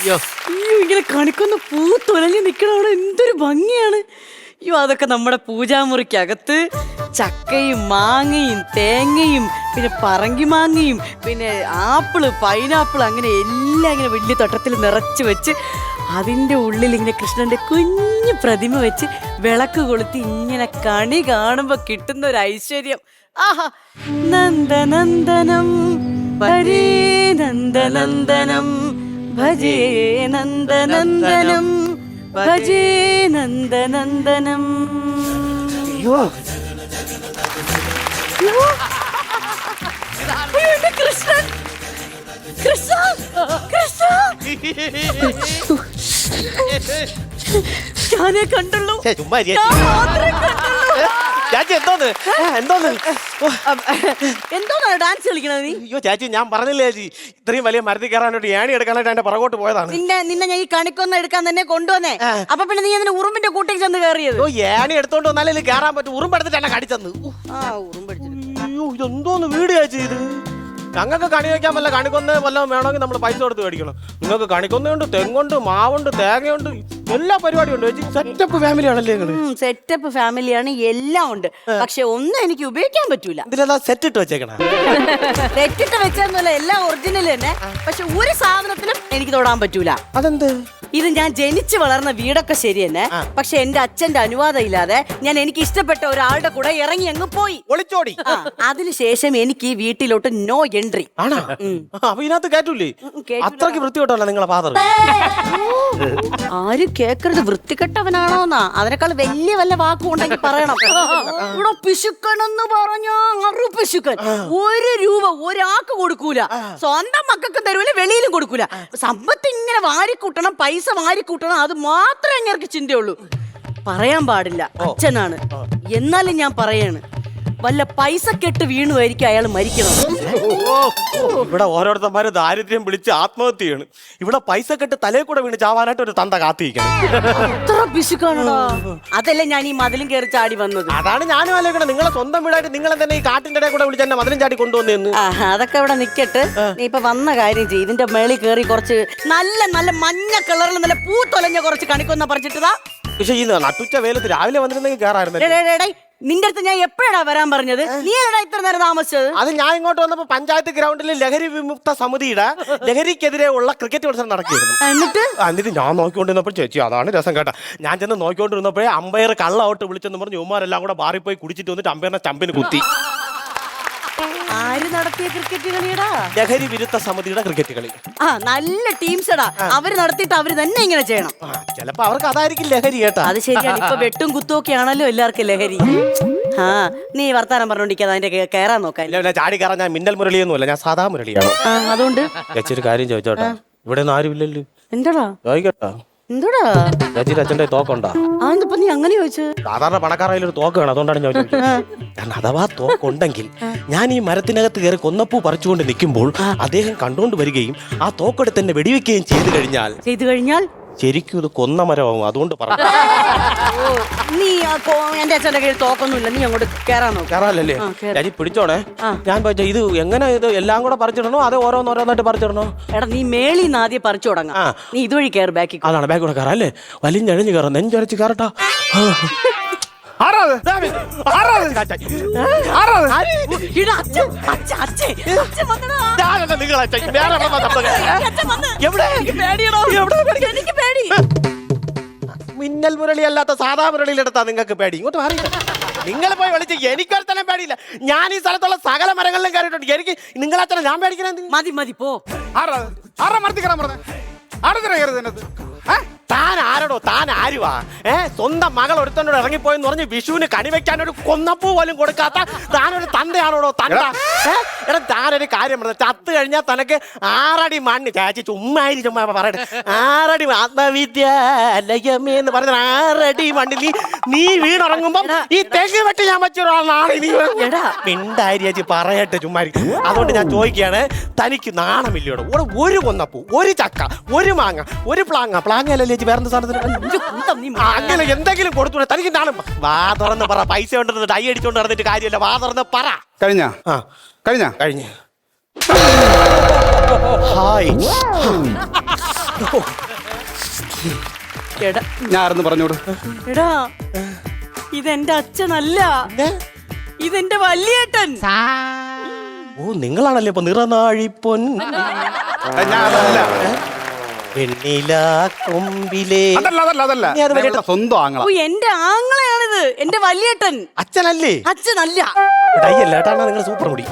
അയ്യോ ഇങ്ങനെ കണിക്കൊന്ന് പൂ തുലഞ്ഞ് നിക്കണവിടെ എന്തൊരു ഭംഗിയാണ്. അയ്യോ അതൊക്കെ നമ്മുടെ പൂജാമുറിക്കകത്ത് ചക്കയും മാങ്ങയും തേങ്ങയും പിന്നെ പറങ്കി മാങ്ങയും പിന്നെ ആപ്പിള് പൈനാപ്പിൾ അങ്ങനെ എല്ലാം ഇങ്ങനെ വലിയ തട്ടത്തിൽ നിറച്ച് വെച്ച് അതിൻ്റെ ഉള്ളിൽ ഇങ്ങനെ കൃഷ്ണന്റെ കുഞ്ഞു പ്രതിമ വെച്ച് വിളക്ക് കൊളുത്തി ഇങ്ങനെ കണി കാണുമ്പോ കിട്ടുന്ന ഒരു ഐശ്വര്യം. ആഹാ നന്ദനന്ദനം ഹരേ നന്ദനന്ദനം ഭജേ നന്ദനന്ദനം ഭജേ നന്ദനന്ദനം. അയ്യോ എന്റെ കൃഷ്ണൻ കൃഷ്ണ കൃഷ്ണ ഞാനേ കണ്ടുള്ളൂ. എന്തോന്നാ ഡാൻസ് കളിക്കണത് നീ? അയ്യോ ചേച്ചി ഞാൻ പറഞ്ഞില്ലേ ചേച്ചി ഇത്രയും വലിയ മരത്തിൽ കയറാനായിട്ട് ഏണി എടുക്കാനായിട്ട് എന്റെ പുറകോട്ട് പോയതാണ്. നിന്നെ ഞാൻ ഈ കണിക്കൊന്ന എടുക്കാൻ തന്നെ കൊണ്ടുവന്നേ. അപ്പൊ പിന്നെ നീ അതിന് ഉറുമ്പിന്റെ കൂട്ടേക്ക് ചെന്ന് കയറിയത്? ഏണി എടുത്തോണ്ട് വന്നാലേ കയറാൻ പറ്റും. ഉറുമ്പെടുത്തിട്ട് എന്നെ കടിച്ചെന്ന്. അയ്യോ ഇതെന്തോന്ന് വീട് ചേച്ചി ഇത്? ഞങ്ങൾക്ക് കണി വയ്ക്കാൻ വല്ല കണിക്കൊന്ന വല്ലതും വേണമെങ്കിൽ നമ്മൾ പൈസ കൊടുത്ത് മേടിക്കണം. നിങ്ങൾക്ക് കണിക്കൊന്നുണ്ട്, തെങ്ങുണ്ട്, മാവുണ്ട്, തേങ്ങയുണ്ട്, എല്ലാ പരിപാടിയും ഉണ്ട്. സെറ്റപ്പ് ഫാമിലി ആണല്ലേ നിങ്ങൾ? സെറ്റപ്പ് ഫാമിലിയാണ്, എല്ലാം ഉണ്ട്. പക്ഷെ ഒന്നും എനിക്ക് ഉപയോഗിക്കാൻ പറ്റൂല. ഇതിലെന്താ സെറ്റ് ഇട്ട് വെച്ചേക്കണ? സെറ്റിട്ട് വെച്ചൊന്നുമല്ല, എല്ലാം ഒറിജിനൽ തന്നെ. പക്ഷെ ഒരു സാധനത്തിനും എനിക്ക് തൊടാൻ പറ്റൂല. അതെന്ത്? ഇത് ഞാൻ ജനിച്ചു വളർന്ന വീടൊക്കെ ശരി തന്നെ. പക്ഷെ എന്റെ അച്ഛന്റെ അനുവാദം ഇല്ലാതെ ഞാൻ എനിക്ക് ഇഷ്ടപ്പെട്ട ഒരാളുടെ കൂടെ ഇറങ്ങി അങ്ങ് പോയി ഒളിച്ചോടി. അതിനുശേഷം എനിക്ക് ഈ വീട്ടിലോട്ട് നോ എൻട്രി. ആണോ? അപ്പൊ ഇതിനകത്ത് കേട്ടൂലേ? അത്രക്ക് വൃത്തികെട്ടല്ല നിങ്ങളെ ഫാദർ. ആരും കേക്കരുത് വൃത്തികെട്ടവനാണോന്നാ. അതിനേക്കാൾ വലിയ വല്ല വാക്കും ഉണ്ടെങ്കിൽ പറയണം. ഇവിടെ പിശുക്കനെന്ന് പറഞ്ഞാ അറു പിശുക്കൻ. 1 രൂപ ഒരാൾക്ക് കൊടുക്കൂല, സ്വന്തം മക്കൾക്ക് തരൂല, വെളിയിലും കൊടുക്കൂല. സമ്പത്ത് ഇങ്ങനെ വാരിക്കൂട്ടണം, പൈസ വാരിക്കൂട്ടണം, അത് മാത്രമേ ഞങ്ങൾക്ക് ചിന്തയുള്ളൂ. പറയാൻ പാടില്ല, അച്ഛനാണ്. എന്നാലും ഞാൻ പറയാണ്, വല്ല പൈസ കെട്ട് വീണുമായിരിക്കും അയാൾ മരിക്കണം. ഇവിടെ ഓരോരുത്തന്മാര് ദാരിദ്ര്യം വിളിച്ച് ആത്മഹത്യ ചെയ്യണ്. ഇവിടെ പൈസ കെട്ട് തലേ കൂടെ വീണ് ചാവാനായിട്ട് ഒരു തന്ത കാത്തിരിക്കണം. അത്ര പിശുക്കാണോ? അതല്ലേ ഞാൻ ഈ മതിലും കയറി ചാടി വന്നത്. അതാണ് ഞാനും ആലോചിക്കണം. നിങ്ങളെ സ്വന്തം വീടായിട്ട് നിങ്ങളെ തന്നെ ഈ കാട്ടിന്റെ ഇടയിൽ കൂടെ വിളിച്ച് എന്നെ മതിലും ചാടി കൊണ്ടുവന്നു. അതൊക്കെ ഇവിടെ നിക്കട്ട്. നീ ഇപ്പൊ വന്ന കാര്യം ചെയ്യും. ഇതിന്റെ മേളിൽ കയറി കുറച്ച് നല്ല നല്ല മഞ്ഞ കളറിൽ നല്ല പൂത്തൊലഞ്ഞ കുറച്ച് കണിക്കൊന്ന പറിച്ചിട്ടതാ. പക്ഷെ ഈ നട്ടുച്ച വെയിലത്ത് രാവിലെ വന്നിരുന്നെങ്കിൽ കയറായിരുന്നു. നിന്റെ അടുത്ത് ഞാൻ എപ്പോഴാ വരാൻ പറഞ്ഞത്? നീ എടാ ഇത്ര നേരം താമസിച്ചത്? അത് ഞാൻ ഇങ്ങോട്ട് വന്നപ്പോ പഞ്ചായത്ത് ഗ്രൗണ്ടിൽ ലഹരി വിമുക്ത സമിതിയുടെ ലഹരിക്കെതിരെ ഉള്ള ക്രിക്കറ്റ് മത്സരം നടക്കുകയായിരുന്നു. എന്നിട്ട് ഞാൻ നോക്കിക്കൊണ്ടിരുന്നപ്പോൾ ചേച്ചി അതാണ് രസം കേട്ടാ. ഞാൻ ചെന്ന് നോക്കിക്കൊണ്ടിരുന്നപ്പോഴേ അമ്പയർ കള്ള ഔട്ട് വിളിച്ചെന്ന് പറഞ്ഞ് ഉമ്മാരെല്ലാം കൂടെ ബാറിൽ പോയി കുടിച്ചിട്ട് വന്നിട്ട് അമ്പയറിനെ ചമ്പിന് കുത്തി. ആര് നടത്തിയ ക്രിക്കറ്റ് കളിയടാ? ലഹരി വിരുദ്ധ സമിതിയുടെ ക്രിക്കറ്റ് കളി. നല്ല ടീംസടാ. അവര് നടത്തിയിട്ട് അവര് തന്നെ ഇങ്ങനെ ചെയ്യണം. ചിലപ്പോ അവർക്ക് അതായിരിക്കും ലഹരി കേട്ടാ. അത് ശരിയാണ്. ഇപ്പൊ വെട്ടും കുത്തും ഒക്കെ ആണല്ലോ എല്ലാവർക്കും ലഹരി. നീ വർത്താനം പറഞ്ഞോണ്ടിരിക്കാതെ അതിന്റെ കയറാൻ നോക്കാൻ. ചാടി കയറാൻ ഞാൻ മിന്നൽ മുരളിയൊന്നുമല്ല, ഞാൻ സാധാ മുരളിയാണ്. അതുകൊണ്ട് ചേച്ചി ഒരു കാര്യം ചോദിച്ചോട്ടെ, ഇവിടെ ഒന്നും ആരുമില്ലല്ലോ? എന്താടാ ചോദിക്കട്ടാ? എന്തോടാ ചേച്ചിയുടെ അച്ഛൻ്റെ തോക്കുണ്ടോ? അതെന്താ നീ അങ്ങനെ ചോദിച്ചു? സാധാരണ പണക്കാരായാലും ഒരു തോക്ക് വേണം, അതുകൊണ്ടാണ് ഞാൻ ചോദിച്ചത്. കാരണം അഥവാ തോക്കുണ്ടെങ്കിൽ ഞാൻ ഈ മരത്തിനകത്ത് കയറി കൊന്നപ്പൂ പറിച്ചുകൊണ്ട് നിൽക്കുമ്പോൾ അദ്ദേഹം കണ്ടുകൊണ്ട് വരികയും ആ തോക്കെടുത്ത് തന്നെ വെടിവെക്കുകയും ചെയ്തു കഴിഞ്ഞാൽ ശരിക്കും ഇത് കൊന്ന മരമാവും. അതുകൊണ്ട് പറഞ്ഞു. നീ എന്റെ അച്ഛന്റെ കയ്യിൽ തോക്കൊന്നുമില്ല, നീ അങ്ങോട്ട് കയറാനല്ലേ? ചേച്ചി പിടിച്ചോണേ. ഞാൻ ഇത് എങ്ങനെ ഇത് എല്ലാം കൂടെ പറിച്ചിടണോ അതോ ഓരോന്നോരോന്നായിട്ട് പറിച്ചിടണോ? എടാ നീ മേളിന്ന് ആദ്യം പറിച്ചു തുടങ്ങാം. നീ ഇതുവഴി കയറി ബാക്കി. അതാണ് ബാക്കി കൂടെ കയറാം അല്ലേ? വലിഞ്ഞഴിഞ്ഞ് കയറാം, നെഞ്ചരച്ച് കയറട്ടാ. മിന്നൽ മുരളി അല്ലാത്ത സാധാ മുരളിയിലെടുത്താ നിങ്ങൾക്ക് പേടി? ഇങ്ങോട്ട് മാറി. നിങ്ങൾ പോയി വിളിച്ച് എനിക്കൊരുത്തരം പേടിയില്ല. ഞാൻ ഈ സ്ഥലത്തുള്ള സകല മരങ്ങളിലും കയറിയിട്ടുണ്ട്. എനിക്ക് നിങ്ങളെ ഞാൻ പേടിക്കണ? മതി പോ. താൻ ആരടോ? താൻ ആരുവാ? സ്വന്തം മകൾ ഒരുത്തനോട് ഇറങ്ങിപ്പോയെന്ന് പറഞ്ഞ് വിഷുവിന് കണിവെക്കാൻ ഒരു കൊന്നപ്പൂ പോലും കൊടുക്കാത്ത താനൊരു തന്തയാണോടോ? തന്ത എടാ, താനൊരു കാര്യം പറഞ്ഞത്, ചത്ത് കഴിഞ്ഞാൽ തനക്ക് 6 അടി മണ്ണ്. ചാച്ചി ചുമ്മാ പറയട്ടെ, 6 അടി ആത്മവിദ്യാലയമേ എന്ന് പറഞ്ഞ 6 അടി മണ്ണിൽ നീ വീണുറങ്ങുമ്പോ ഈ തെങ്ങ് വെട്ടി ഞാൻ വെച്ചൊരാളാണ് നീ. മിണ്ടായി ചേച്ചി പറയട്ടെ, ചുമ്മാ. അതുകൊണ്ട് ഞാൻ ചോദിക്കുകയാണ്, തനിക്ക് നാണമില്ലയോടോ? ഇവിടെ ഒരു കൊന്നപ്പൂ, ഒരു ചക്ക, ഒരു മാങ്ങ, ഒരു പ്ലാങ്ങല്ലേ ചേച്ചി? വേറെ സാധനത്തിന് അങ്ങനെ എന്തെങ്കിലും കൊടുത്തൂടെ? തനിക്ക് നാണം? വാ തുറന്ന് പറ. പൈസ കൊണ്ടിരുന്ന് ഡൈ അടിച്ചോണ്ട് നടന്നിട്ട് കാര്യമില്ല. വാ തുറന്ന് പറ. കഴിഞ്ഞ ഹായ് എടാ ഞാൻ ആരെന്ന് പറഞ്ഞോട്. എടാ ഇതെന്റെ അച്ഛനല്ല, ഏ? ഇതെന്റെ വല്യേട്ടൻ. ഓ നിങ്ങളാണല്ലേ ഇപ്പൊ നിറനാഴിപ്പൊൻ ഞാൻ അതല്ല. വെണ്ണില കൊമ്പിലെ അതല്ല നീ അത് വലിയ- ഞങ്ങളുടെ സ്വന്തം ആങ്ങള. ഓ എന്റെ ആങ്ങളയാണിത്, എന്റെ വല്യേട്ടൻ. അച്ഛനല്ലേ? അച്ഛനല്ല. ഡൈ അല്ല കേട്ടാ, നിങ്ങൾ സൂപ്പർ മുടി.